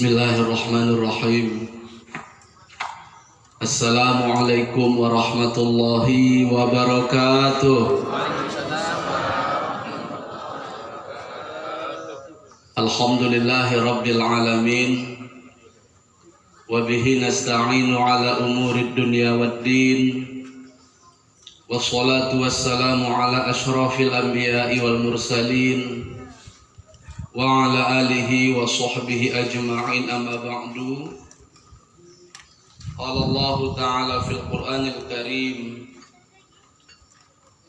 Bismillahirrahmanirrahim. Assalamualaikum warahmatullahi wabarakatuh. Alhamdulillahi rabbil alamin. Wa bihi nasta'inu ala umurid dunya waddin. Wassalatu wassalamu ala ashrafil anbiya'i wal mursalin wa ala alihi wa sahbihi ajma'in, amma ba'du. Qala Allah ta'ala fil Qur'anil Karim,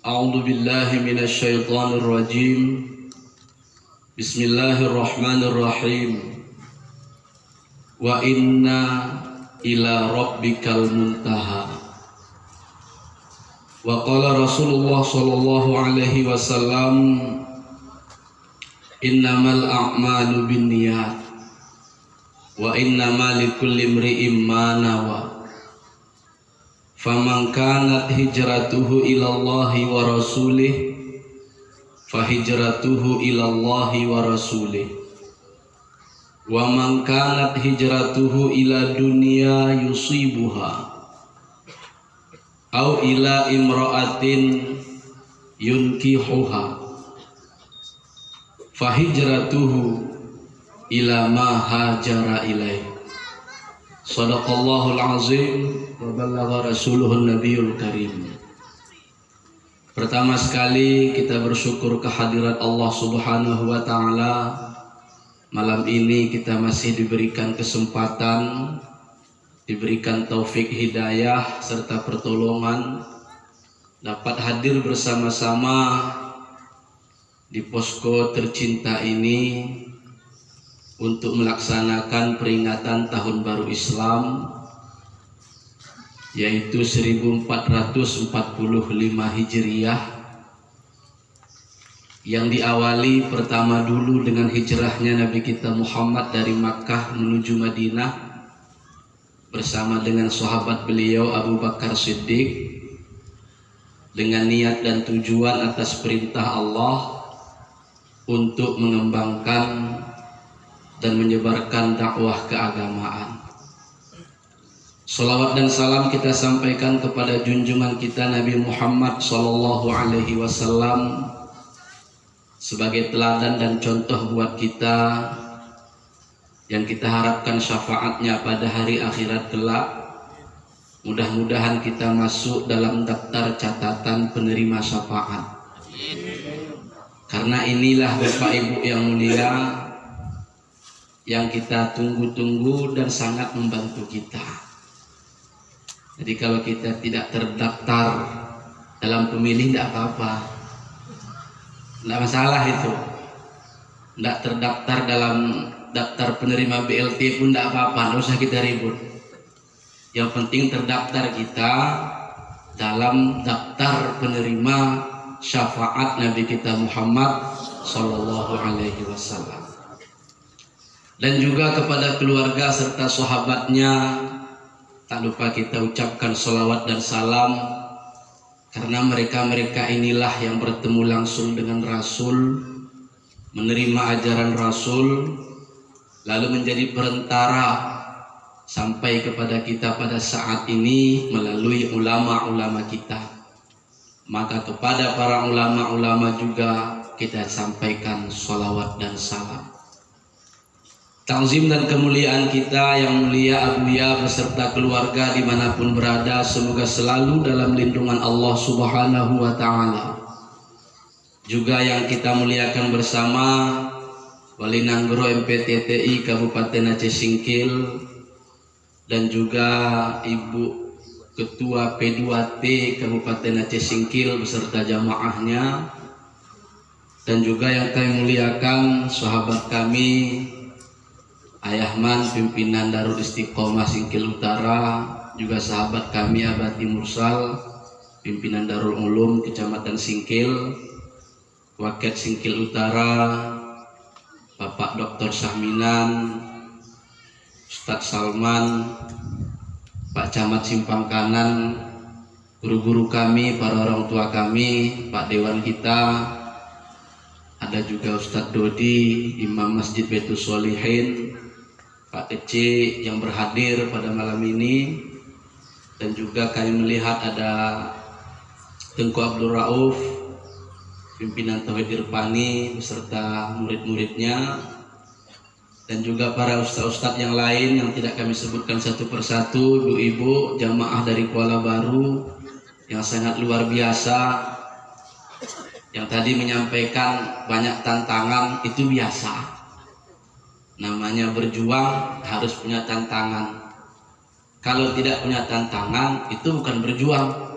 a'udzu billahi minasy syaithanir rajim. Bismillahirrahmanirrahim. Wa inna ila rabbikal muntaha. Wa qala Rasulullah sallallahu alaihi wasallam, innamal a'malu binniyat wa innamal likulli imri'in ma nawa. Faman kanat hijratuhu ila Allahi wa rasulih fa hijratuhu ila Allahi wa rasulih. Wa man kanat hijratuhu ila dunya yusibuha au ila imra'atin yunkihuha fahijratuhu ila ma hajara ilaih. Shadaqallahul azim wa ballagha rasuluhun nabiyul karim. Pertama sekali kita bersyukur kehadirat Allah subhanahu wa ta'ala. Malam ini kita masih diberikan kesempatan, diberikan taufik hidayah serta pertolongan dapat hadir bersama-sama di posko tercinta ini untuk melaksanakan peringatan Tahun Baru Islam, yaitu 1445 Hijriah, yang diawali pertama dulu dengan hijrahnya Nabi kita Muhammad dari Makkah menuju Madinah bersama dengan sahabat beliau Abu Bakar Siddiq, dengan niat dan tujuan atas perintah Allah untuk mengembangkan dan menyebarkan dakwah keagamaan. Salawat dan salam kita sampaikan kepada junjungan kita Nabi Muhammad sallallahu alaihi wasallam sebagai teladan dan contoh buat kita, yang kita harapkan syafaatnya pada hari akhirat kelak. Mudah-mudahan kita masuk dalam daftar catatan penerima syafaat. Karena inilah Bapak Ibu yang mulia yang kita tunggu-tunggu dan sangat membantu kita. Jadi kalau kita tidak terdaftar dalam pemilih tidak apa-apa, tidak masalah itu. Tidak terdaftar dalam daftar penerima BLT pun tidak apa-apa, tidak usah kita ribut. Yang penting terdaftar kita dalam daftar penerima syafaat Nabi kita Muhammad sallallahu alaihi wasallam. Dan juga kepada keluarga serta sahabatnya tak lupa kita ucapkan salawat dan salam, karena mereka-mereka inilah yang bertemu langsung dengan Rasul, menerima ajaran Rasul, lalu menjadi perantara sampai kepada kita pada saat ini melalui ulama-ulama kita. Maka kepada para ulama-ulama juga kita sampaikan salawat dan salam. Ta'zim dan kemuliaan kita yang mulia Abuya beserta keluarga dimanapun berada, semoga selalu dalam lindungan Allah subhanahu wa ta'ala. Juga yang kita muliakan bersama Wali Nanggoro MPTTI Kabupaten Aceh Singkil, dan juga Ibu Ketua P2T Kabupaten Aceh Singkil beserta jamaahnya, dan juga yang kami muliakan sahabat kami Ayahman pimpinan Darul Istiqomah Singkil Utara, juga sahabat kami Abati Mursal pimpinan Darul Ulum Kecamatan Singkil, Waket Singkil Utara, Bapak Dr. Sahminan, Ustadz Salman, Pak Camat Simpang Kanan, guru-guru kami, para orang tua kami, Pak Dewan kita, ada juga Ustadz Dodi, Imam Masjid Baitus Sholihin, Pak Kecik yang berhadir pada malam ini, dan juga kami melihat ada Tengku Abdul Rauf, pimpinan Tauhid Irfani beserta murid-muridnya, dan juga para ustaz-ustaz yang lain yang tidak kami sebutkan satu persatu, ibu-ibu, jamaah dari Kuala Baru yang sangat luar biasa, yang tadi menyampaikan banyak tantangan. Itu biasa, namanya berjuang harus punya tantangan. Kalau tidak punya tantangan itu bukan berjuang.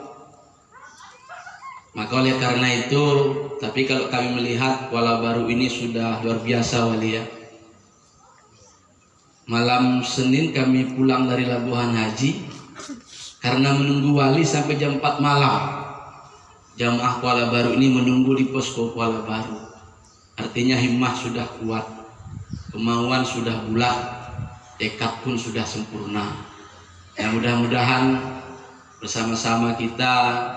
Maka oleh karena itu, tapi kalau kami melihat Kuala Baru ini sudah luar biasa wali ya. Malam Senin kami pulang dari Labuhan Haji karena menunggu wali sampai jam 4 malam. Jamaah Kuala Baru ini menunggu di posko Kuala Baru. Artinya himmah sudah kuat, kemauan sudah bulat, tekad pun sudah sempurna. Ya, mudah-mudahan bersama-sama kita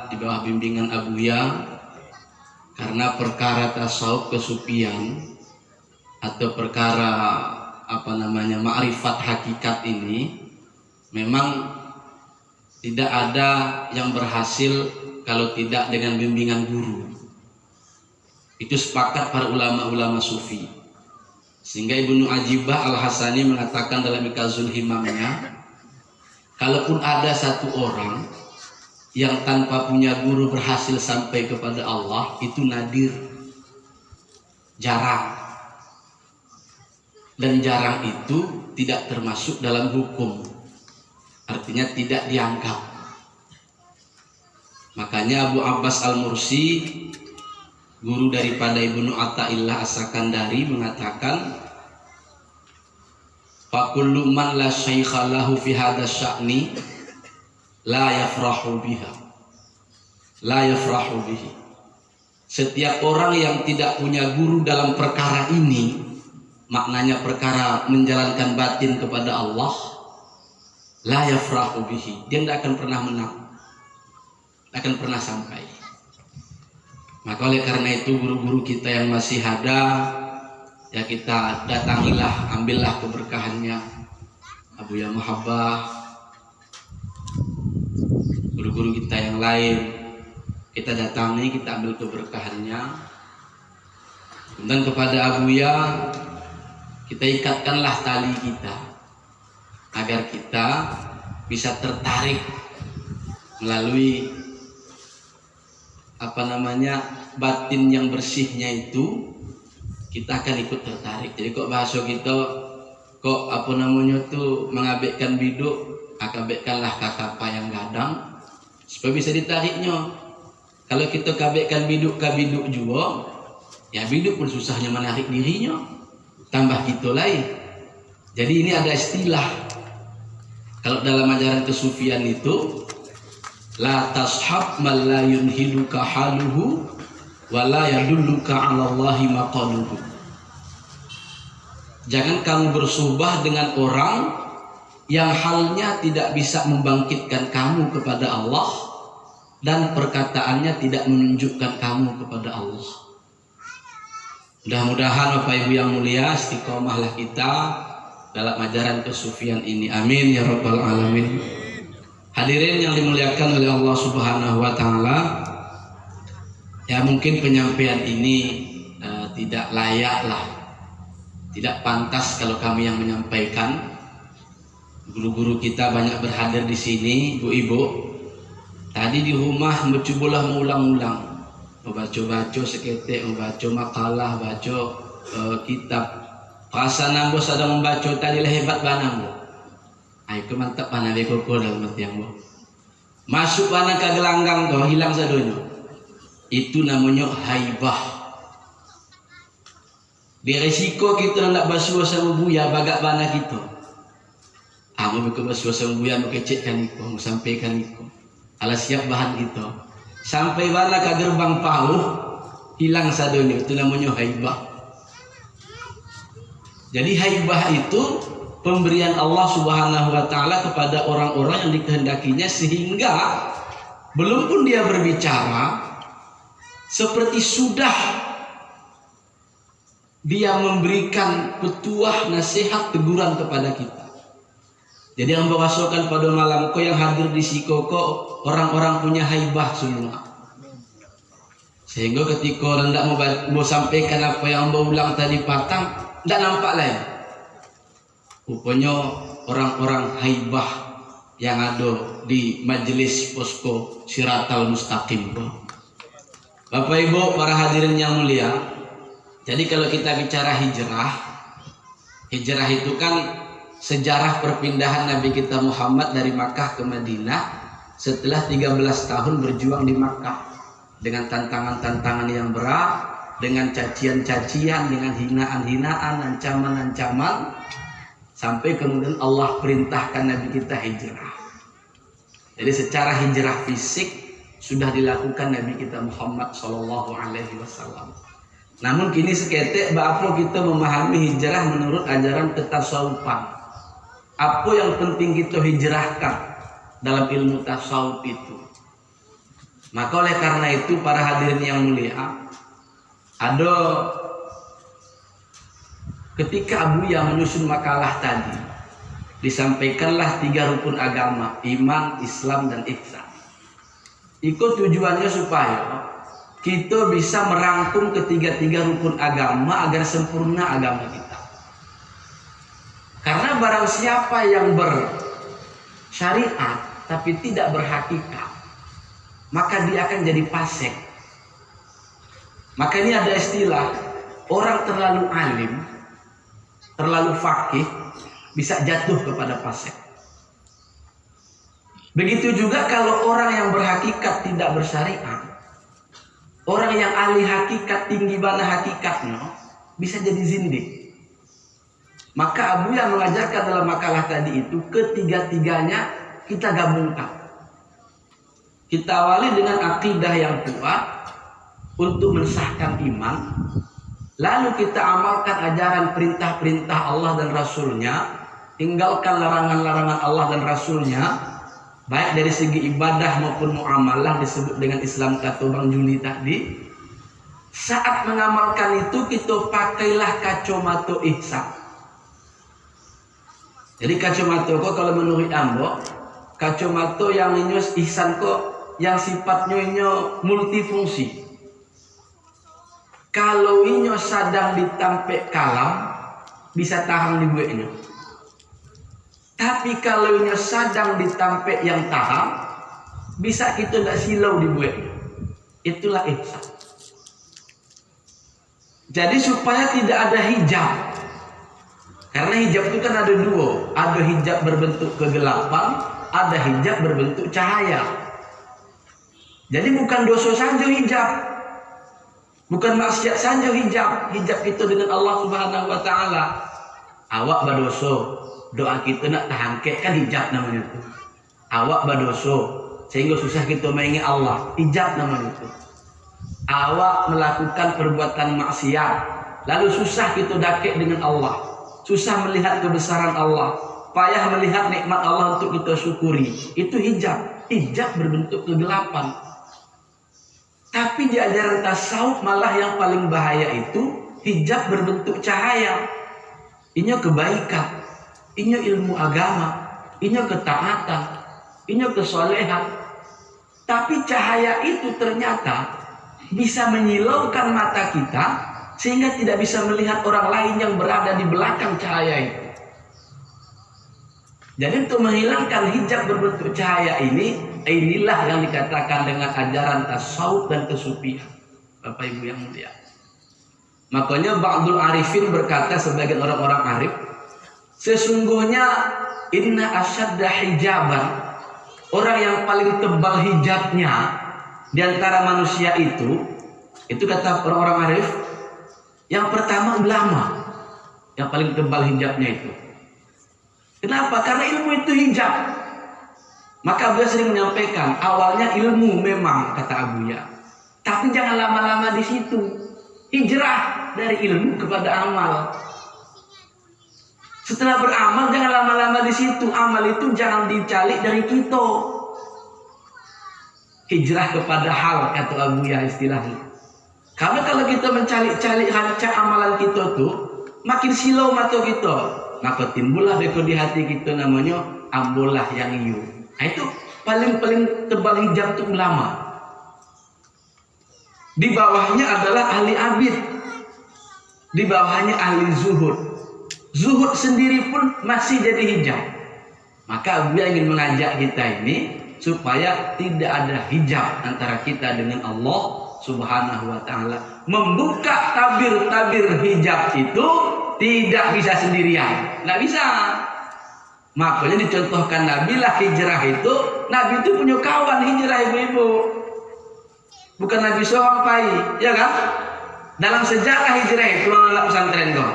di bawah bimbingan Abuya, karena perkara tasawuf kesufian atau perkara ma'rifat hakikat ini memang tidak ada yang berhasil kalau tidak dengan bimbingan guru. Itu sepakat para ulama-ulama sufi. Sehingga Ibnu Ajibah Al-Hasani mengatakan dalam Ikazul Himamnya, kalaupun ada satu orang yang tanpa punya guru berhasil sampai kepada Allah, itu nadir, jarang. Dan jarang itu tidak termasuk dalam hukum, artinya tidak dianggap. Makanya Abu Abbas Al-Mursi, guru daripada Ibnu Athaillah As-Sakandari, mengatakan, "Fakullu man la syaikha lahu fi hadha sya'ni la yafrahu biha, la yafrahu bihi." Setiap orang yang tidak punya guru dalam perkara ini, maknanya perkara menjalankan batin kepada Allah, la yafrahu bihi, dia tidak akan pernah menang, tidak akan pernah sampai. Maka oleh karena itu guru-guru kita yang masih ada, ya kita datangilah, ambillah keberkahannya. Abuya Mahabbah, guru-guru kita yang lain, kita datangi, kita ambil keberkahannya. Dan kepada Abuya kita ikatkanlah tali kita, agar kita bisa tertarik melalui batin yang bersihnya itu, kita akan ikut tertarik. Jadi kok bahasa kita kok mengabekkan biduk, akabekkanlah kakapa yang gadang supaya bisa ditariknya. Kalau kita kabekkan biduk ke biduk juga, ya biduk pun susahnya menarik dirinya, tambah kita lain. Jadi ini ada istilah kalau dalam ajaran kesufian itu, la tashab man la yunhiduka haluhu wa la yadulluka 'ala Allahi maqaluhu. Jangan kamu bersuhbah dengan orang yang halnya tidak bisa membangkitkan kamu kepada Allah dan perkataannya tidak menunjukkan kamu kepada Allah. Mudah-mudahan Bapak Ibu yang mulia, istiqomahlah kita dalam ajaran kesufian ini. Amin ya rabbal alamin. Hadirin yang dimuliakan oleh Allah Subhanahu wa taala, ya mungkin penyampaian ini tidak layak lah, tidak pantas kalau kami yang menyampaikan. Guru-guru kita banyak berhadir di sini, ibu-ibu. Tadi di rumah mencobalah mengulang-ulang, membaca-baca seketik, membaca makalah, baca kitab. Perasaan ambo sedang membaca tadi lah hebat banang bo. Ayo mantap panah koko dalam tiang bo. Masuk panah ke gelanggang tu hilang sadonya. Itu namanya haibah. Di resiko kita nak basuh sama buya bagak panah kita. Amo buka basuh sama buya mau kecekkan iko, mau sampaikan iko. Ala siap bahan kita. Sampai bala ke gerbang pauh hilang sadonya. Itu namanya haibah. Jadi haibah itu pemberian Allah Subhanahu wa taala kepada orang-orang yang dikehendakinya, sehingga belum pun dia berbicara seperti sudah dia memberikan petuah, nasihat, teguran kepada kita. Jadi yang bawasokan pada malam ko yang hadir di Sikoko orang-orang punya haibah semua. Sehingga ketika hendak mau sampaikan apa yang mau ulang tadi patang, tidak nampak lain. Rupanya orang-orang haibah yang ada di majelis posko Siratal Mustaqim. Bapak Ibu para hadirin yang mulia, jadi kalau kita bicara hijrah itu kan sejarah perpindahan Nabi kita Muhammad dari Makkah ke Madinah setelah 13 tahun berjuang di Makkah dengan tantangan-tantangan yang berat, dengan cacian-cacian, dengan hinaan-hinaan, ancaman-ancaman, sampai kemudian Allah perintahkan Nabi kita hijrah. Jadi secara hijrah fisik sudah dilakukan Nabi kita Muhammad Sallallahu Alaihi Wasallam. Namun kini seketik bagaimana kita memahami hijrah menurut ajaran ketasawufan. Apa yang penting kita hijrahkan dalam ilmu tasawuf itu. Maka oleh karena itu para hadirin yang mulia, ada ketika Abuya menyusun makalah tadi, disampaikanlah 3 rukun agama, iman, Islam, dan ihsan. Itu tujuannya supaya kita bisa merangkum ketiga-tiga rukun agama agar sempurna agama kita. Karena barang siapa yang bersyariat tapi tidak berhakikat, maka dia akan jadi fasik. Maka ini ada istilah, orang terlalu alim, terlalu faqih, bisa jatuh kepada fasik. Begitu juga kalau orang yang berhakikat tidak bersyariat, orang yang ahli hakikat, tinggi bana hakikatnya, bisa jadi zindik. Maka Abuya mengajarkan dalam makalah tadi itu, ketiga-tiganya kita gabungkan. Kita awali dengan akidah yang kuat untuk mensahkan iman, lalu kita amalkan ajaran perintah-perintah Allah dan Rasulnya, tinggalkan larangan-larangan Allah dan Rasulnya, baik dari segi ibadah maupun muamalah, disebut dengan Islam kata Bang Juli tadi. Saat mengamalkan itu kita pakailah kacamata ihsan. Jadi kacamata kok kalau menurut ambo, kacamata yang ini ihsan kok yang sifatnya ini multifungsi. Kalau ini sedang ditampek kalam, bisa tahan di bueknya. Tapi kalau ini sedang ditampek yang tahap, bisa kita tidak silau di bueknya. Itulah ihsan. Jadi supaya tidak ada hijab. Karena hijab itu kan ada 2. Ada hijab berbentuk kegelapan, ada hijab berbentuk cahaya. Jadi bukan dosa saja hijab, bukan maksiat saja hijab. Hijab itu dengan Allah Subhanahu Wa Taala. Awak berdosa, doa kita nak tahangkek kan hijab namanya itu. Awak berdosa sehingga susah kita mengingat Allah, hijab namanya itu. Awak melakukan perbuatan maksiat, lalu susah kita dakek dengan Allah, susah melihat kebesaran Allah, payah melihat nikmat Allah untuk kita syukuri. Itu hijab. Hijab berbentuk kegelapan. Tapi di ajaran tasawuf malah yang paling bahaya itu hijab berbentuk cahaya. Ini kebaikan, ini ilmu agama, ini ketaatan, ini kesolehan. Tapi cahaya itu ternyata bisa menyilaukan mata kita sehingga tidak bisa melihat orang lain yang berada di belakang cahaya itu. Jadi untuk menghilangkan hijab berbentuk cahaya ini, inilah yang dikatakan dengan ajaran tasawuf dan kesufian. Bapak Ibu yang mulia. Makanya Ba'dul Arifin berkata sebagian orang-orang arif, sesungguhnya inna asyadda hijaban, orang yang paling tebal hijabnya di antara manusia itu kata orang-orang arif, yang pertama ulama, yang paling tebal hijabnya itu. Kenapa? Karena ilmu itu hijab. Maka Abuya sering menyampaikan, awalnya ilmu memang, kata Abuya, tapi jangan lama-lama di situ. Hijrah dari ilmu kepada amal. Setelah beramal jangan lama-lama di situ. Amal itu jangan dicari dari kita. Hijrah kepada hal, kata Abuya istilahnya. Karena kalau kita mencari-cari rancang amalan kita tuh, makin silau mata kita. Maka timbullah beko di hati kita namanya ambolah yang iu. Nah, itu paling tebal hijab itu ulama. Di bawahnya adalah ahli abid. Di bawahnya ahli zuhud. Zuhud sendiri pun masih jadi hijab. Maka Abu ingin mengajak kita ini supaya tidak ada hijab antara kita dengan Allah Subhanahu wa ta'ala. Membuka tabir-tabir hijab itu tidak bisa sendirian. Nggak bisa. Makanya dicontohkan Nabi lah hijrah itu. Nabi itu punya kawan hijrah ibu-ibu. Bukan Nabi seorang pai, ya kan? Dalam sejarah hijrah itu anak pesantren kok.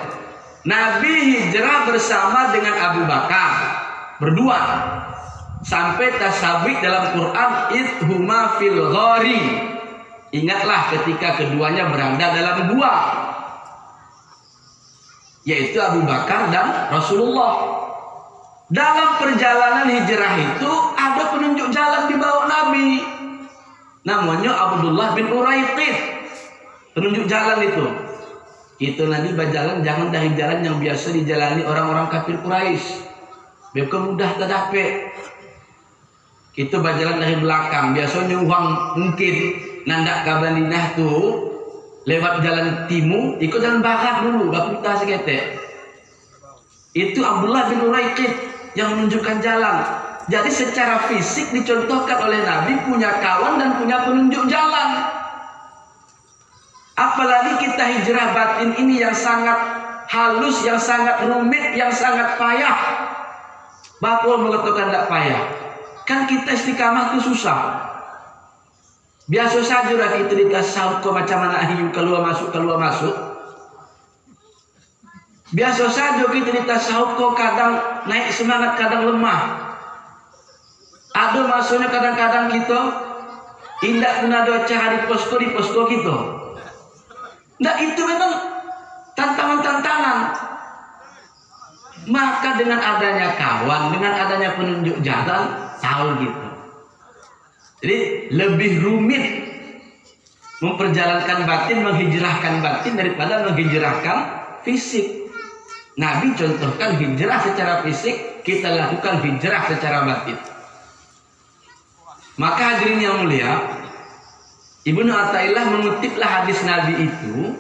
Nabi hijrah bersama dengan Abu Bakar berdua sampai tasabik dalam Quran idhuma fil ghari. Ingatlah ketika keduanya berada dalam gua, yaitu Abu Bakar dan Rasulullah. Dalam perjalanan hijrah itu ada penunjuk jalan di bawah Nabi. Namanya Abdullah bin Uraiqid. Penunjuk jalan itu. Itu Nabi berjalan jangan dari jalan yang biasa dijalani orang-orang kafir Quraisy. Bukan mudah terdapat. Kita berjalan dari belakang. Biasanya uang mungkin nandak ke Madinah tuh lewat jalan timur, ikut jalan barat dulu, gak putar seketek. Itu Abdullah bin Uraiqid yang menunjukkan jalan. Jadi secara fisik dicontohkan oleh Nabi punya kawan dan punya penunjuk jalan. Apalagi kita hijrah batin ini yang sangat halus, yang sangat rumit, yang sangat payah. Bapak mengatakan tidak payah. Kan kita istiqamah itu susah. Biasa saja lah kita ditasawuf macam mana hiu keluar masuk. Biasa saja kita ditasawuf kadang naik semangat, kadang lemah. Ada maksudnya kadang-kadang kita tidak pun ada acara di posko kita. Nah itu memang tantangan-tantangan. Maka dengan adanya kawan, dengan adanya penunjuk jalan, tahu gitu. Jadi lebih rumit memperjalankan batin, menghijrahkan batin daripada menghijrahkan fisik. Nabi contohkan hijrah secara fisik, kita lakukan hijrah secara batin. Maka hadirin yang mulia, Ibnu Athaillah mengutiplah hadis Nabi itu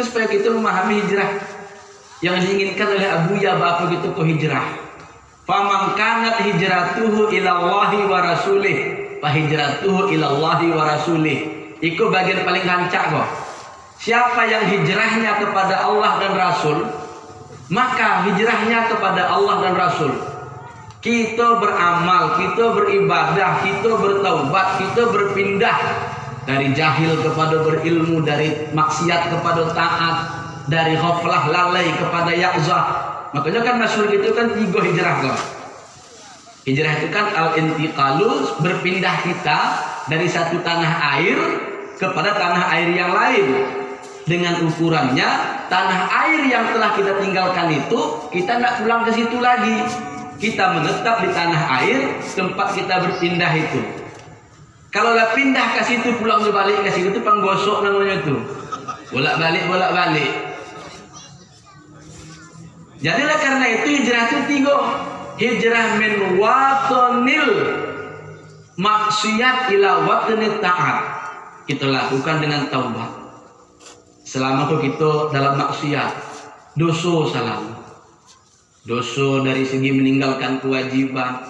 supaya kita memahami hijrah yang diinginkan oleh Abu Ya Bapak itu ke hijrah. Faman kanat hijratuhu ilallahi wa rasulih fa hijratuhu ilallahi wa rasulih. Itu bagian paling rancak kok. Siapa yang hijrahnya kepada Allah dan Rasul, maka hijrahnya kepada Allah dan Rasul. Kita beramal, kita beribadah, kita bertaubat, kita berpindah dari jahil kepada berilmu, dari maksiat kepada taat, dari ghaflah lalai kepada yaqzah. Makanya kan masyhur itu kan 3 hijrah kok. Hijrah itu kan al-intiqalu, berpindah kita dari satu tanah air kepada tanah air yang lain. Dengan ukurannya tanah air yang telah kita tinggalkan itu kita tidak pulang ke situ lagi. Kita menetap di tanah air tempat kita berpindah itu. Kalau lah pindah ke situ, pulang balik ke situ, itu penggosok namanya itu. Bolak-balik. Jadilah karena itu hijrah itu 3. Hijrah min watonil maksiat ila watonil taat. Kita lakukan dengan taubat. Selama itu kita dalam maksiat, dosa salam. Dosa dari segi meninggalkan kewajiban,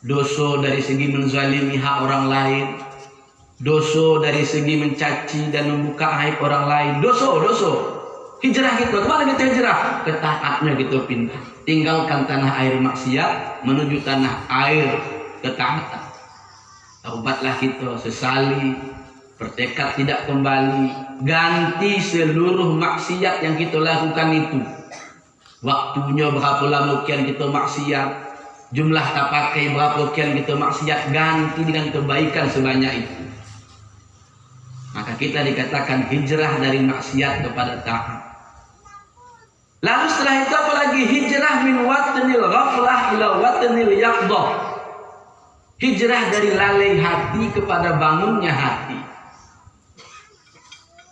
dosa dari segi menzalimi hak orang lain, dosa dari segi mencaci dan membuka aib orang lain, dosa. Hijrah kita, kemana kita hijrah? Ke taatnya kita pindah, tinggalkan tanah air maksiat menuju tanah air ketaatan. Taubatlah kita, sesali, bertekad tidak kembali, ganti seluruh maksiat yang kita lakukan itu. Waktunya berapa lama kian kita maksiat, jumlah tak pakai berapa kian kita maksiat, ganti dengan kebaikan sebanyak itu. Maka kita dikatakan hijrah dari maksiat kepada taat. Lalu setelah itu apa lagi? Hijrah min watanil ghaflah ila watanil yaqdah. Hijrah dari lalai hati kepada bangunnya hati.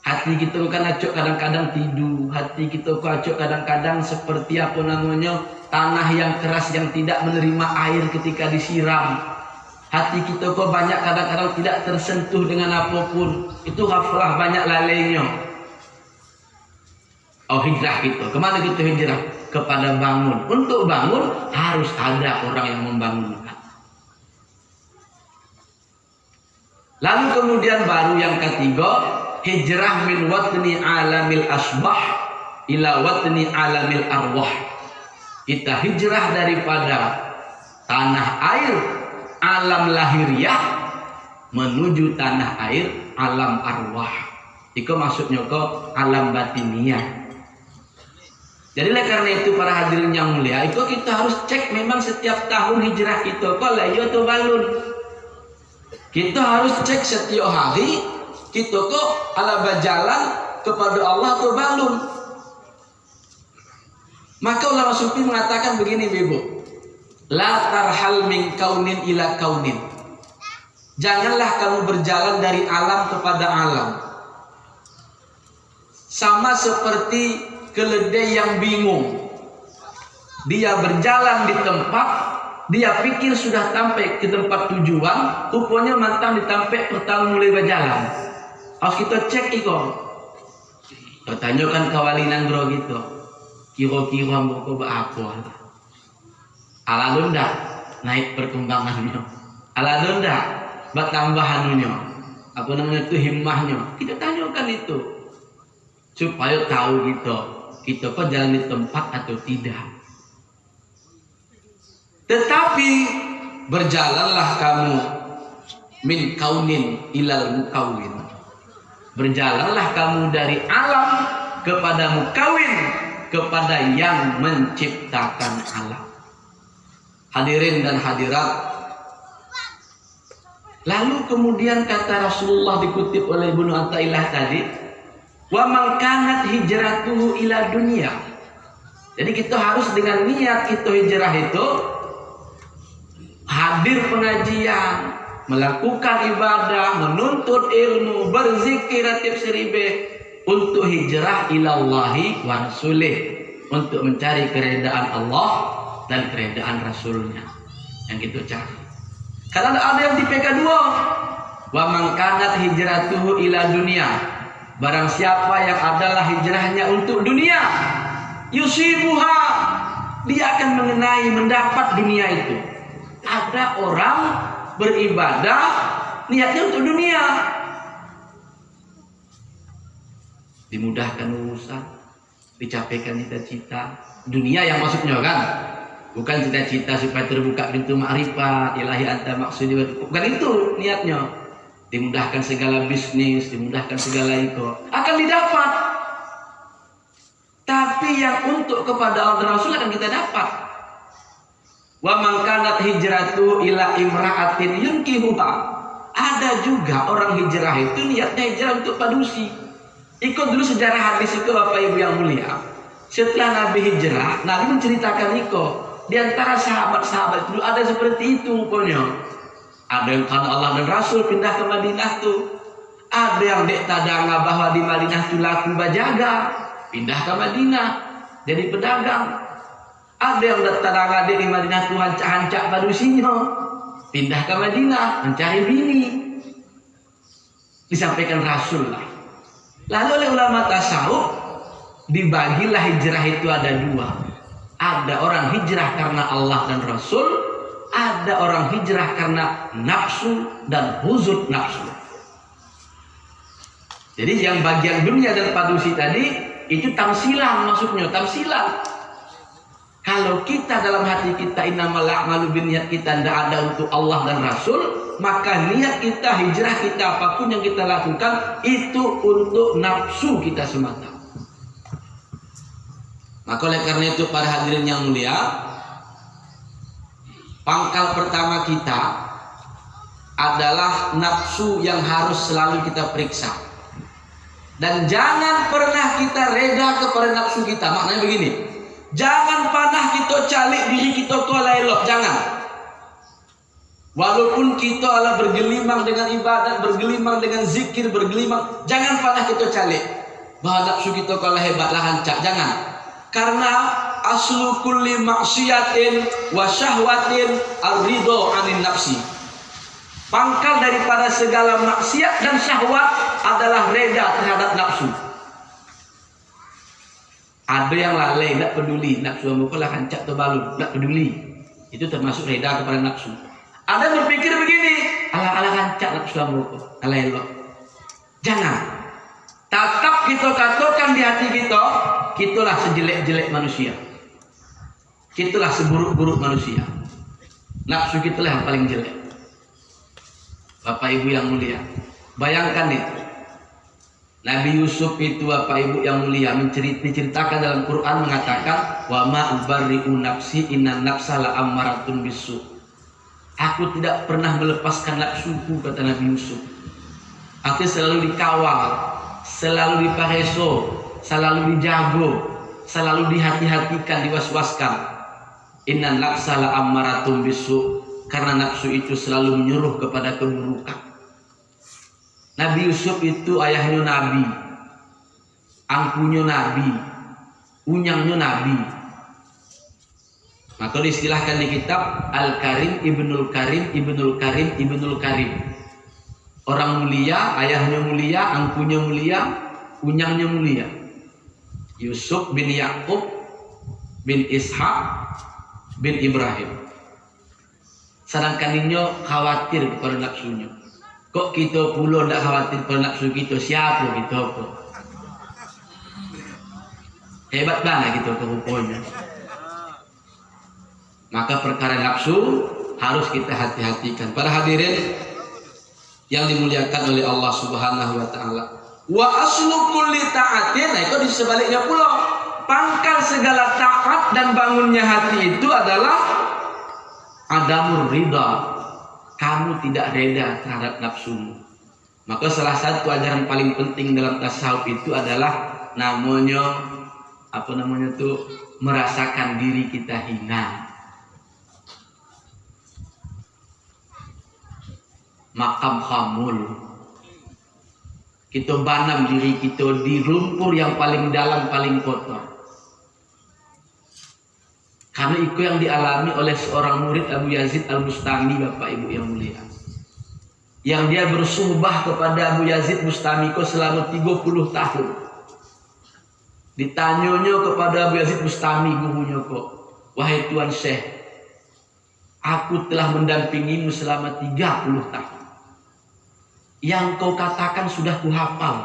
Hati kita kan acok kadang-kadang tidur, hati kita kok acok kadang-kadang seperti apa namanya tanah yang keras yang tidak menerima air ketika disiram. Hati kita kok banyak kadang-kadang tidak tersentuh dengan apapun. Itu ghaflah, banyak lalainya. Oh, hijrah kita. Kemana kita hijrah? Kepada bangun. Untuk bangun harus ada orang yang membangunkan. Lalu kemudian baru yang ketiga, hijrah min watni alamil asbah ila watni alamil arwah. Kita hijrah daripada tanah air alam lahiriah menuju tanah air alam arwah. Itu maksudnya ke alam batiniah. Jadi karena itu para hadirin yang mulia, itu kita harus cek memang setiap tahun hijrah kita kok layu atau balun. Kita harus cek setiap hari kita kok ala berjalan kepada Allah atau balun. Maka ulama sufi mengatakan begini, Ibu. La tarhal min kaunin ila kaunin. Janganlah kamu berjalan dari alam kepada alam. Sama seperti keledai yang bingung. Dia berjalan di tempat, dia pikir sudah sampai ke tempat tujuan, rupanya mantang ditampai pertama mulai berjalan. Harus kita cek iko. Tanyakan kawalinan bro gitu. Kira-kira mau apa? Ala donda naik perkembangannya. Ala donda bertambahannya. Apa namanya itu himmahnya. Kita tanyakan itu supaya tahu kita kok jalan di tempat atau tidak. Tetapi berjalanlah kamu min kaunin ilal mukawin. Berjalanlah kamu dari alam kepada mukawin, kepada yang menciptakan alam. Hadirin dan hadirat. Lalu kemudian kata Rasulullah dikutip oleh Ibnu Athaillah tadi, wa man kanat hijratuhu ila dunia. Jadi kita harus dengan niat itu hijrah itu hadir pengajian, melakukan ibadah, menuntut ilmu, berzikir ratib seribe untuk hijrah ilallahi wa rasulih, untuk mencari keredaan Allah dan keredaan Rasulnya yang kita cari. Karena ada yang di PK2, wa man kanat hijratuhu ila dunia. Barang siapa yang adalah hijrahnya untuk dunia, yusibuha, dia akan mendapat dunia itu. Ada orang beribadah niatnya untuk dunia, dimudahkan urusan, dicapaikan cita-cita dunia yang maksudnya kan, bukan cita-cita supaya terbuka pintu ma'rifat, ilahi anta maksudi, bukan itu niatnya. Dimudahkan segala bisnis, dimudahkan segala itu akan didapat. Tapi yang untuk kepada Allah dan Rasul akan kita dapat. Wa man kanat hijratu ila imra'atin yunkihuha. Ada juga orang hijrah itu niatnya hijrah untuk padusi. Ikut dulu sejarah hadis itu Bapak Ibu yang mulia. Setelah Nabi hijrah, Nabi menceritakan di antara sahabat-sahabat itu ada seperti itu pokoknya. Ada yang karena Allah dan Rasul pindah ke Madinah tuh. Ada yang dek tadanga bahwa di Madinah tuh laku bajaga, pindah ke Madinah jadi pedagang. Ada yang dek tadanga dek di Madinah tuh hancak-hancak padusinya, pindah ke Madinah mencari bini. Disampaikan Rasul lah. Lalu oleh ulama tasawuf dibagilah hijrah itu ada dua. Ada orang hijrah karena Allah dan Rasul. Ada orang hijrah karena nafsu dan huzud nafsu. Jadi yang bagian dunia dan padusi tadi itu tamsilan, maksudnya tamsilan. Kalau kita dalam hati kita innamal a'malu binniyat, kita tidak ada untuk Allah dan Rasul, maka niat kita, hijrah kita, apapun yang kita lakukan itu untuk nafsu kita semata. Maka oleh karena itu para hadirin yang mulia, pangkal pertama kita adalah nafsu yang harus selalu kita periksa. Dan jangan pernah kita reda kepada nafsu kita. Maknanya begini, jangan pernah kita calik diri kita ke lailok, jangan. Walaupun kita Allah bergelimang dengan ibadat, bergelimang dengan zikir, bergelimang, jangan pernah kita calik bahwa nafsu kita kalau hebat lah hancak, jangan. Karena aslu kulli maksiatin wa syahwatin ar-ridho anin nafsi. Pangkal daripada segala maksiat dan syahwat adalah reda terhadap nafsu. Ada yang lalai, tidak peduli nafsu amuk lah hancak atau balut, tidak peduli. Itu termasuk reda kepada nafsu. Ada berpikir begini, ala hancak nafsu amuk, ala elok. Jangan. Tetap kita katakan di hati kita, kitalah sejelek-jelek manusia. Kitalah seburuk-buruk manusia. Nafsu kitalah yang paling jelek. Bapak Ibu yang mulia, bayangkan itu. Nabi Yusuf itu Bapak Ibu yang mulia diceritakan dalam Quran mengatakan wa ma ubarri'u nafsi innan nafsa la'ammaratun bisu. Aku tidak pernah melepaskan nafsuku, kata Nabi Yusuf. Aku selalu dikawal, selalu dipareso, selalu dijago, selalu dihati-hatikan, diwaswaskan. Innan nafsa la'ammaratun bisu, karena nafsu itu selalu menyuruh kepada keburukan. Nabi Yusuf itu ayahnya Nabi, angkunya Nabi, unyangnya Nabi. Maka diistilahkan di kitab Al-Karim, Ibnul Karim, Ibnul Karim, Ibnul Karim. Orang mulia, ayahnya mulia, angkunya mulia, unyangnya mulia. Yusuf bin Yakub bin Ishak bin Ibrahim. Sedangkan ini khawatir kepada nafsunya. Kok kita pula tidak khawatir kepada nafsu kita? Siapa kita kok? Hebat banget kita rupanya. Maka perkara nafsu harus kita hati-hatikan. Para hadirin yang dimuliakan oleh Allah Subhanahu wa taala. Wa aslu kulli ta'atin, nah itu di sebaliknya pula. Pangkal segala taat dan bangunnya hati itu adalah adamur ridha. Kamu tidak reda terhadap nafsumu. Maka salah satu ajaran paling penting dalam tasawuf itu adalah merasakan diri kita hina. Makam khamul. Kita banam diri kita di lumpur yang paling dalam, paling kotor. Karena itu yang dialami oleh seorang murid Abu Yazid Al-Bustami, Bapak Ibu yang mulia. Yang dia bersuhbah kepada Abu Yazid Bustami selama 30 tahun. Ditanyanya kepada Abu Yazid Bustami, gurunya kok, wahai Tuan Syekh, aku telah mendampingimu selama 30 tahun. Yang kau katakan sudah kuhafal,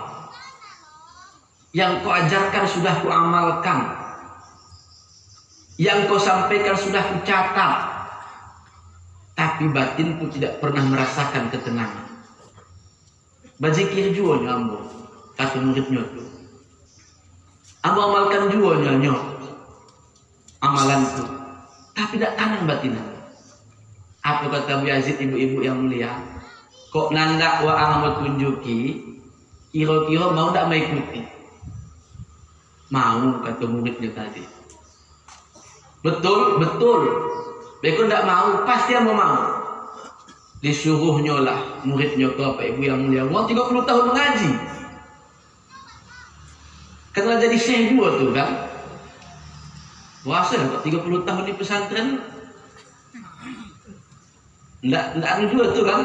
yang kau ajarkan sudah kuamalkan, yang kau sampaikan sudah kucatat, tapi batinku tidak pernah merasakan ketenangan. Bajikir jua nyambo, kata muridnya tu. Ambo amalkan jua nyanyo, amalanku, tapi tidak tenang batinnya. Apa kata Abu Yazid, ibu-ibu yang mulia? Kok nanda wa ang tunjuki, kira-kira mau tak mengikuti? Mau, kata muridnya tadi. Betul, betul. Mereka tidak mau, pasti yang mau. Disuruhnya lah muridnya ke Bapak Ibu yang mulia. Mau 30 tahun mengaji. Karena jadi syekh dua tuh kan. Puasa kok 30 tahun di pesantren. Tidak ada dua tuh kan.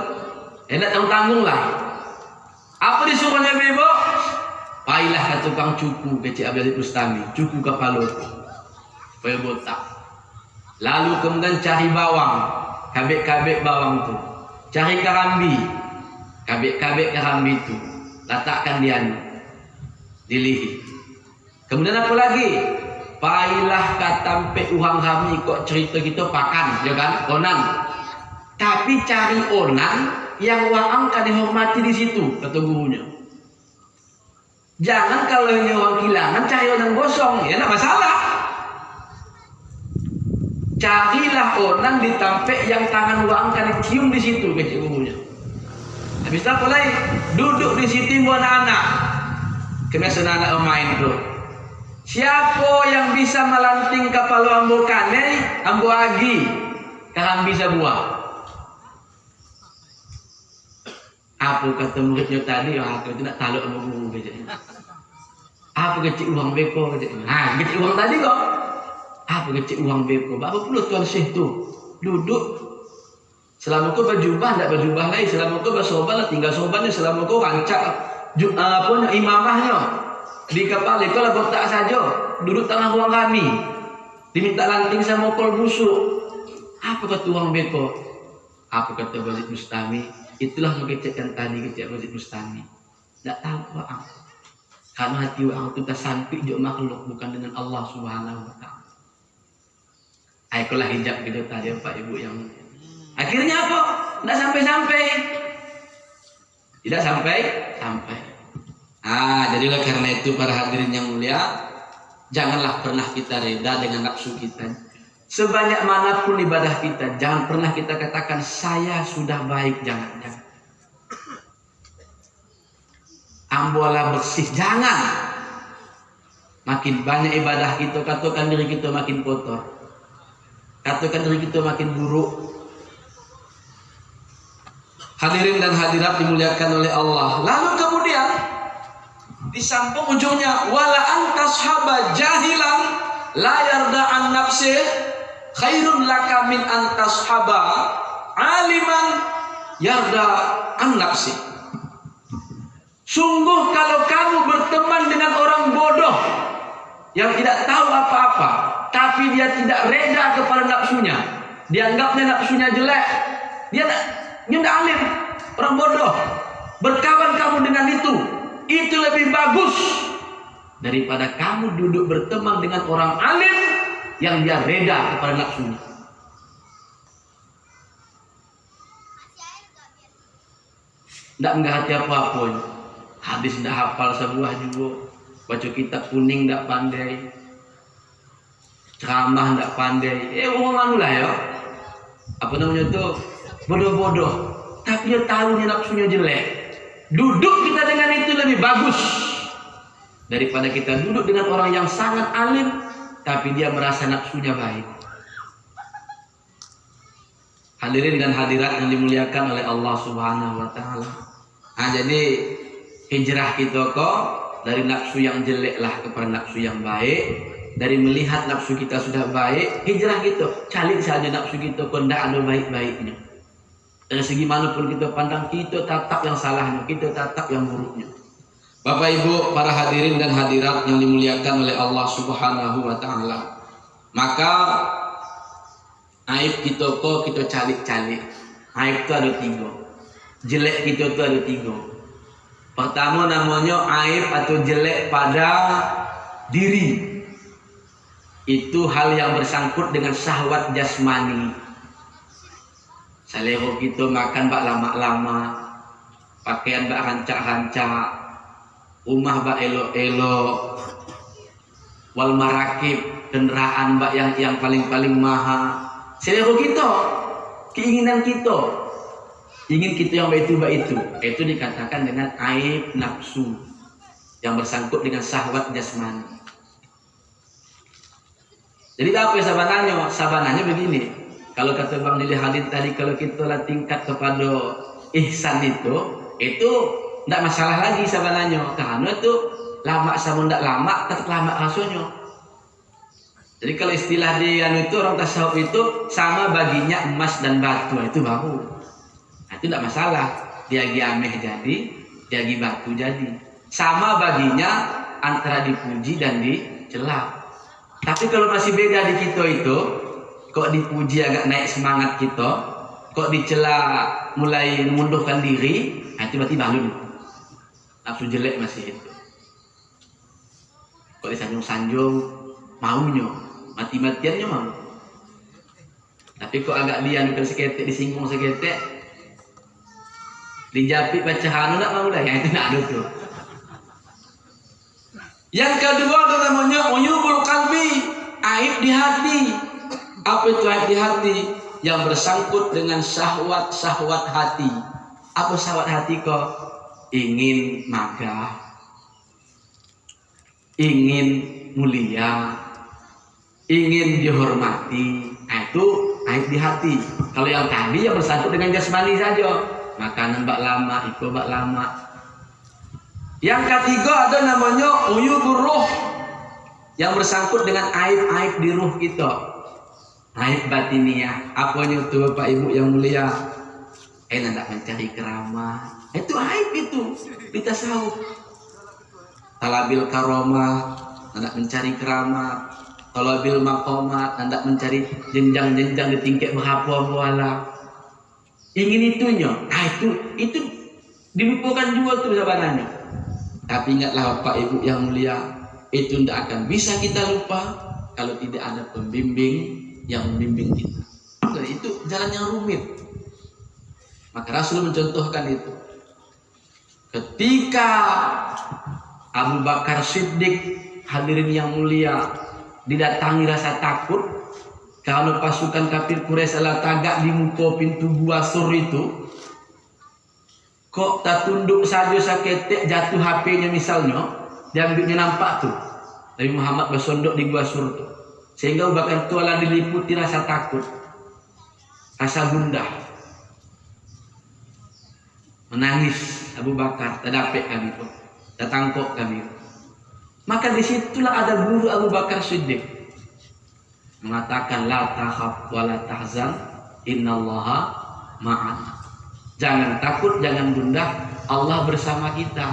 Tidak tanggung lah. Apa disuruhnya Ibu? Pailah ke tukang cuku ke Cik Abdul Bustami, cuku kepala supaya botak. Lalu kemudian cari bawang, kabek-kabek bawang tu. Cari karambi, kabek-kabek karambi itu. Letakkan dia di lihi. Kemudian apa lagi? Pailah katampe uhang kami kok cerita kita pakan, ya kan? Onan. Tapi cari onan yang waang kan dihormati di situ, kata gurunya. Jangan kalau ini orang kehilangan cari orang gosong, ya tidak masalah. Carilah orang di tampek yang tangan waang kan dicium di situ, kata gurunya. Habis itu apa lagi? Duduk di situ anak-anak. Kena anak main tu. Siapa yang bisa melanting kapal ambo kane, ambo agi, kaham bisa buah. Apa kata muridnya tadi? Aku tidak tahu sama guru kejadian. Apa kecil uang beko kejadian? Kecil uang tadi kok. Apa kecil uang beko? Apa perlu tuan syekh tu duduk? Selama kau berjubah, tidak berjubah lagi. Selama kau bersoban, tinggal sobannya. Selama kau rancak imamahnya di kepala kau lah botak saja. Duduk tengah ruang kami. Diminta lanting sama kol busuk. Apa kata uang beko? Apa kata Masjid Bustami? Itulah mengecekkan tadi kecek Masjid Bustami. Tak tahu apa. Karena hati orang itu tersampik juga makhluk, bukan dengan Allah Subhanahu Wa Taala. Itulah hijab kita tadi Pak Ibu yang akhirnya apa? Tidak sampai-sampai. Tidak sampai-sampai. Jadi oleh karena itu para hadirin yang mulia, janganlah pernah kita reda dengan nafsu kita. Sebanyak manapun ibadah kita, jangan pernah kita katakan saya sudah baik, jangan. Ambola bersih, jangan. Makin banyak ibadah kita, katakan diri kita makin kotor, katakan diri kita makin buruk. Hadirin dan hadirat dimuliakan oleh Allah. Lalu kemudian disambung ujungnya, wala antashaba jahilan la yarda an nafsih khairun laka min antashaba aliman yarda an nafsi. Sungguh kalau kamu berteman dengan orang bodoh yang tidak tahu apa-apa, tapi dia tidak reda kepada nafsunya, dianggapnya nafsunya jelek, dia tidak alim, orang bodoh, berkawan kamu dengan itu lebih bagus daripada kamu duduk berteman dengan orang alim yang dia reda kepada nafsunya. Tidak menghati apapun, habis tidak hafal sebuah juga, baca kitab kuning tidak pandai, ceramah tidak pandai, orang lah ya, apa namanya itu, bodoh-bodoh, tapi dia tahu nafsunya jelek. Duduk kita dengan itu lebih bagus daripada kita duduk dengan orang yang sangat alim tapi dia merasa nafsunya baik. Hadirin dan hadirat yang dimuliakan oleh Allah Subhanahu Wa Taala. Jadi hijrah kita kok dari nafsu yang jelek lah kepada nafsu yang baik. Dari melihat nafsu kita sudah baik, hijrah kita calik saja nafsu kita kok tidak ada baik-baiknya. Dari segi manapun kita pandang, kita tatap yang salahnya, kita tatap yang buruknya. Bapak Ibu, para hadirin dan hadirat yang dimuliakan oleh Allah Subhanahu Wa Taala. Maka aib kita kok kita calik-calik. Aib itu ada 3. Jelek kita itu ada 3. Pertama namanya aib atau jelek pada diri. Itu hal yang bersangkut dengan syahwat jasmani. Selera kita makan bak lama-lama, pakaian bak rancak-rancak, rumah bak elok-elok, wal marakib, kendaraan bak yang paling-paling mahal. Selera kita, keinginan kita, ingin kita yang baik itu. Itu dikatakan dengan aib nafsu yang bersangkut dengan syahwat jasmani. Jadi apa sabananya? Sabananya begini. Kalau kata Bang Lili Hadid tadi, kalau kita lah tingkat kepada ihsan itu tidak masalah lagi sabananya. Karena itu lama sama tidak lama, tetap lama rasanya. Jadi kalau istilah dia itu orang tasawuf itu sama baginya emas dan batu, itu baru. Itu tidak masalah. Dia ameh jadi, dia batu jadi. Sama baginya antara dipuji dan dicela. Tapi kalau masih beda di kita itu, kok dipuji agak naik semangat kita, kok dicela mulai mundurkan diri, itu berarti balun. Nafsu jelek masih itu. Kok disanjung-sanjung, maunya, mati-matiannya mau. Tapi kok agak dianukan seketek, disinggung seketek, dijapit bacahan, nak mau dah, yang itu nak ada tuh. Yang kedua itu namanya uyubul qalbi, aib di hati. Apa itu aib di hati? Yang bersangkut dengan syahwat hati. Apa syahwat hati kok? Ingin magah, ingin mulia, ingin dihormati. Itu aib di hati. Kalau yang tadi yang bersangkut dengan jasmani saja. makanan bak lama, ikut bak lama. Yang ketiga ada namanya uyubur ruh, yang bersangkut dengan aib-aib di ruh kita, aib batiniah. Apanya itu Bapak Ibu yang mulia? Hendak mencari keramat, itu aib itu, kita tahu. Talabil karomah, hendak mencari keramat. Talabil maqamat, hendak mencari jenjang-jenjang di tingkat berapa muala. Ingin itunya, itu dilupakan juga tuh sebenarnya. Tapi ingatlah Bapak Ibu yang mulia, itu tidak akan bisa kita lupa kalau tidak ada pembimbing yang membimbing kita. Jadi itu jalan yang rumit. Maka Rasul mencontohkan itu. Ketika Abu Bakar Siddiq, hadirin yang mulia, didatangi rasa takut kalau pasukan kafir Quraisy ala tagak di muka pintu gua Sur itu, kok tak tunduk saja saketek jatuh HP-nya misalnya, diambilnya nampak tuh Nabi Muhammad bersondok di gua Sur tuh, sehingga Abu Bakar tuala diliputi rasa takut, rasa gundah, menangis. Abu Bakar terdapek kami tuh, tertangkok kami. Maka disitulah ada guru Abu Bakar Siddiq mengatakan la takhaf wa la tahzan innallaha ma'ana. Jangan takut, jangan gundah, Allah bersama kita.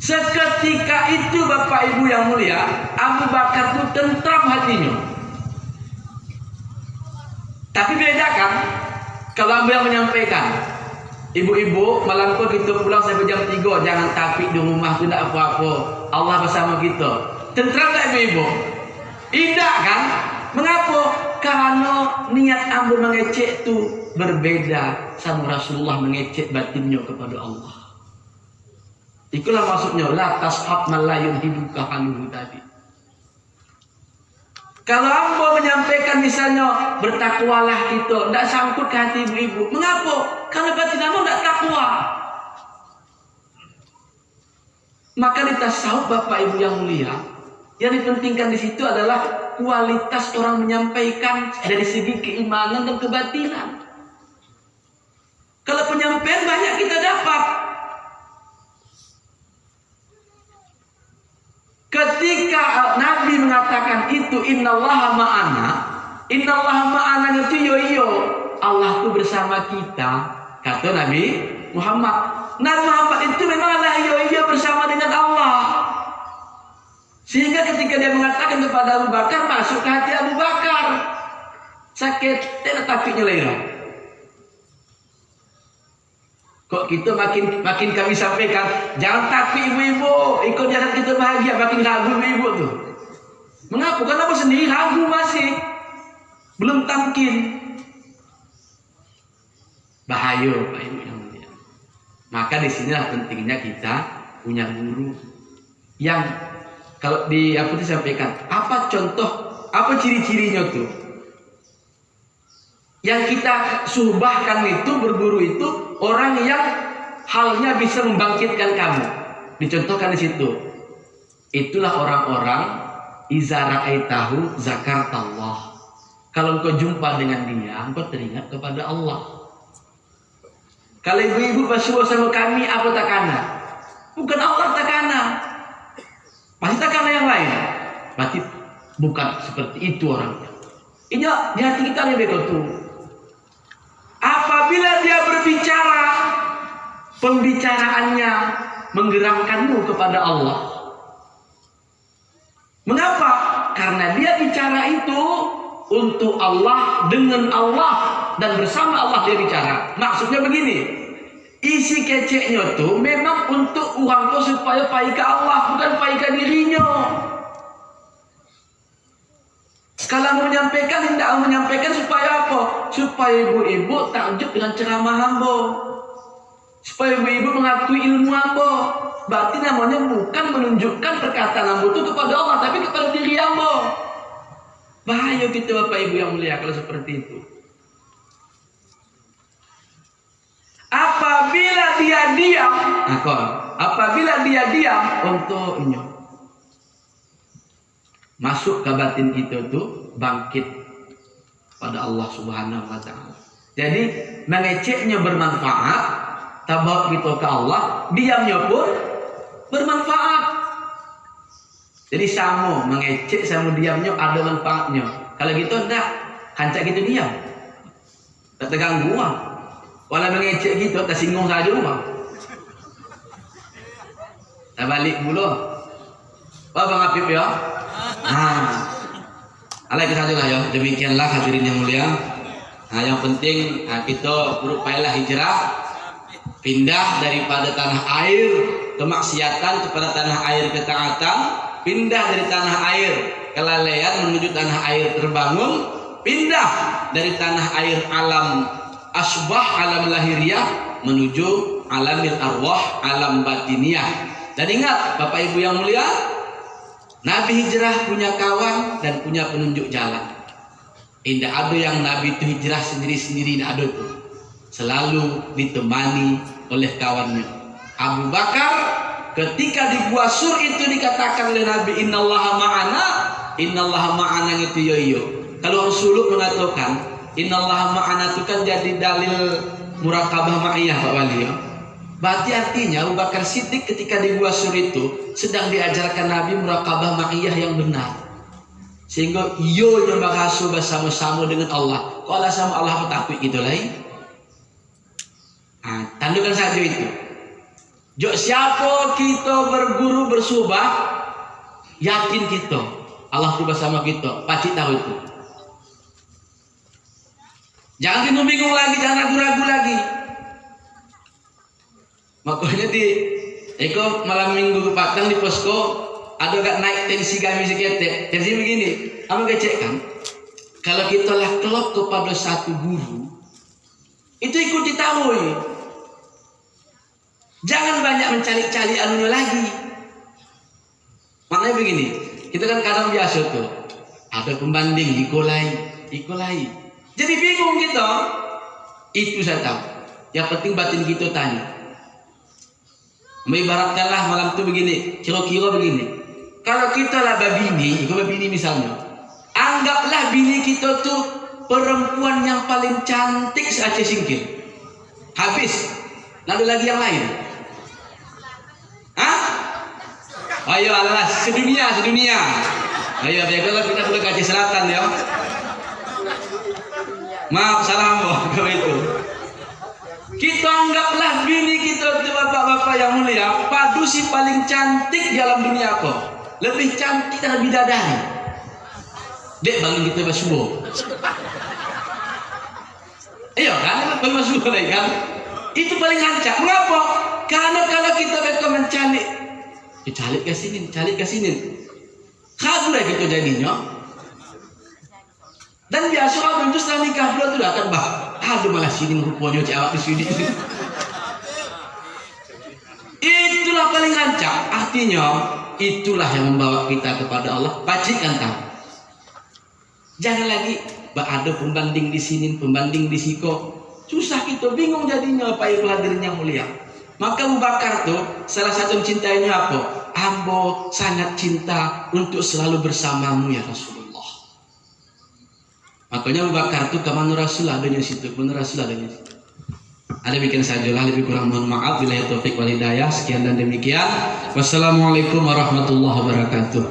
Seketika itu Bapak Ibu yang mulia, Abu Bakar itu tentram hatinya. Tapi beda kan kalau Abu yang menyampaikan, ibu-ibu malam kau kita pulang sampai jam 3, jangan tapik di rumah tu tidak apa-apa, Allah bersama kita. Tentram tak ibu-ibu? Tidak kan? Mengapa? Karena niat ambil mengecek tu berbeda sama Rasulullah mengecek batinnya kepada Allah. Itulah maksudnya la tashab man la yunhiduka haluhu tadi. Kalau ambo menyampaikan misalnya bertakwalah kita, tidak sangkut ke hati ibu-ibu. Mengapa? Karena batin ambo tidak takwa. Maka di tasawuf Bapak Ibu yang mulia, yang dipentingkan di situ adalah kualitas orang menyampaikan dari segi keimanan dan kebatinan. Kalau penyampaian banyak kita dapat. Ketika Nabi mengatakan itu innallaha ma'ana, innallaha ma'ana itu yo Allah itu bersama kita, kata Nabi Muhammad. Nabi Muhammad itu memanglah yo bersama dengan Allah. Sehingga ketika dia mengatakan kepada Abu Bakar, masuk ke hati Abu Bakar. Sakit tapi nyelera. Kok kita makin kami sampaikan, jangan takut ibu-ibu, ikut jalan kita bahagia, makin ragu ibu tuh. Mengapa? Karena aku sendiri ragu masih, belum tamkin. Bahaya Pak Ibu yang mulia. Maka disinilah pentingnya kita punya guru yang kalau di aku disampaikan, apa contoh, apa ciri-cirinya tuh? Yang kita suhbahkan itu, berguru itu orang yang halnya bisa membangkitkan kamu. Dicontohkan di situ. Itulah orang-orang iza ra'aitahu zakartallah. Kalau engkau jumpa dengan dia, engkau teringat kepada Allah. Kalau ibu-ibu bersuara sama kami, apa takana? Bukan Allah takana. Pasti takana yang lain. Berarti bukan seperti itu orangnya. Ini di hati kita lebih betul. Apabila dia berbicara, pembicaraannya menggerakkanmu kepada Allah. Mengapa? Karena dia bicara itu untuk Allah, dengan Allah, dan bersama Allah dia bicara. Maksudnya begini, isi keceknya itu memang untuk orang itu supaya baik ke Allah, bukan baik ke dirinya. Kalau menyampaikan, tidak menyampaikan supaya apa? Supaya ibu-ibu takjub dengan ceramah hamba, supaya ibu-ibu mengakui ilmu hamba. Berarti namanya bukan menunjukkan perkataan hamba itu kepada Allah, tapi kepada diri hamba. Bahaya kita Bapak Ibu yang mulia kalau seperti itu. Apabila dia diam, apabila dia diam untuknya, masuk ke batin kita itu bangkit pada Allah Subhanahu wa taala. Jadi mengeceknya bermanfaat, tabat kita ke Allah, diamnya pun bermanfaat. Jadi sama mengecek sama diamnya ada manfaatnya. Kalau gitu enggak, kancak gitu diam. Tak terganggu orang. Walau mengecek gitu, tersinggung saja orang. Tak balik dulu. Oh Bang Apip ya. Alai kita juga ya. Demikianlah hadirin yang mulia. Yang penting kita berupayalah hijrah, pindah daripada tanah air kemaksiatan kepada tanah air ketaatan, pindah dari tanah air kelalaian menuju tanah air terbangun, pindah dari tanah air alam asbah, alam lahiriah menuju alamil arwah, alam batiniah. Dan ingat Bapak Ibu yang mulia, Nabi hijrah punya kawan dan punya penunjuk jalan. Tidak ada yang Nabi itu hijrah sendiri-sendiri, tidak ada itu. Selalu ditemani oleh kawannya. Abu Bakar ketika di Gua Sur itu dikatakan oleh Nabi, Innallaha ma'ana, Innallaha ma'ana itu yo. Kalau orang suluk mengatakan Innallaha ma'ana itu kan jadi dalil murakabah ma'iyah Pak Wali ya. Berarti artinya Abu Bakar Siddiq ketika di Gua Sur itu sedang diajarkan Nabi murakabah ma'iyah yang benar. Sehingga iyo yang bahasa bersama-sama dengan Allah. Kalau sama Allah takut gitu lain. Tandukkan saja itu. Jok siapa kita berguru bersubah, yakin kita Allah itu bersama kita. Pasti tahu itu. Jangan bingung lagi, jangan ragu-ragu lagi. Makanya di Eko malam minggu petang di posko ada gak naik tensi kami seketek. Tensi begini, kamu kecek kan? Kalau kita lah kelop kepada satu guru, itu ikut ditahui. Jangan banyak mencari-cari anunya lagi. Maknanya begini, kita kan kadang biasa tuh ada pembanding, ikolai. Jadi bingung kita. Itu saya tahu. Yang penting batin kita tanya. Mengibaratkanlah malam itu begini, kira-kira begini. Kalau kita lah babini, ikut babini misalnya, anggaplah bini kita tuh perempuan yang paling cantik se-Aceh Singkil. Habis, lalu lagi yang lain. Hah? Ayo alas, sedunia. Ayo biarlah kita boleh ke Aceh Selatan ya. Maaf salam kalau itu. Kita anggaplah bini kita itu bapak-bapak yang mulia, padu si paling cantik dalam dunia kok. Lebih cantik dan lebih bidadari. Dek bangun kita bersubuh. Iya kan? Bersubuh lagi kan? Itu paling hancur. Mengapa? Karena kalau kita mereka mencalik, calik ke sini. Kabur kita jadinya. Dan biasa orang itu setelah nikah dulu itu akan aduh malah sini rupanya cewek di sini. Itulah paling hancur. Artinya itulah yang membawa kita kepada Allah. Pacikan tahu. Jangan lagi ada pembanding di sini, pembanding di siko. Susah kita bingung jadinya apa yang hadirin yang mulia. Maka Abu Bakar tuh salah satu mencintainya apa? Ambo sangat cinta untuk selalu bersamamu ya Rasulullah. Makanya Abu Bakar tuh kemana Rasul adanya situ, kemana Rasul adanya situ. Ada bikin sajalah, lebih kurang mohon maaf. Bila taufik wal hidayah. Sekian dan demikian. Wassalamualaikum warahmatullahi wabarakatuh.